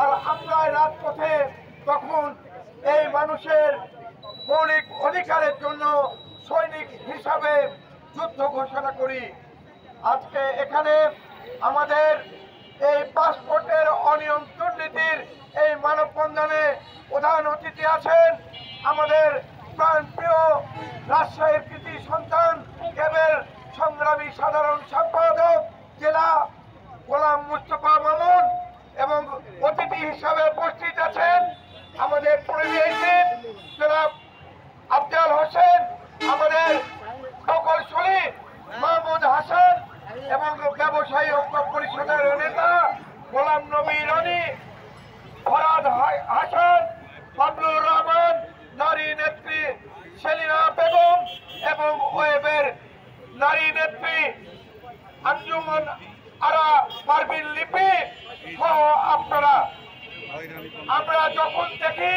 আর আমরা রাজপথে তখন এই মানুষের মৌলিক অধিকারের জন্য সৈনিক হিসাবে যুদ্ধ ঘোষণা করি। আজকে এখানে আমাদের এই পাসপোর্টের অনিয়ম দুর্নীতির এই মানববন্ধনে প্রধান অতিথি আছেন আমাদের প্রাণপ্রিয় রাজশাহীর কৃতি সন্তান কেবের সংগ্রামী সাধারণ সম্পাদক জেলা গোলাম মুস্তফা মামুন, এবং অতিথি হিসাবে উপস্থিত আছেন আমাদের পরিবেশবিদ জনাব আফজাল হোসেন, আমাদের প্রকৌশলী মাহমুদ হাসান, এবং ব্যবসায়ী ঐক্য পরিষদের নেতা গোলাম নবী রানী, ফরাদ হাসান, ফজলুর রহমান, নারী নেত্রী সেলিনা বেগম এবং ওয়েবের নারী নেত্রী আঞ্জুমান আরা পারভিন লিপি সহ আপনারা। আমরা যখন দেখি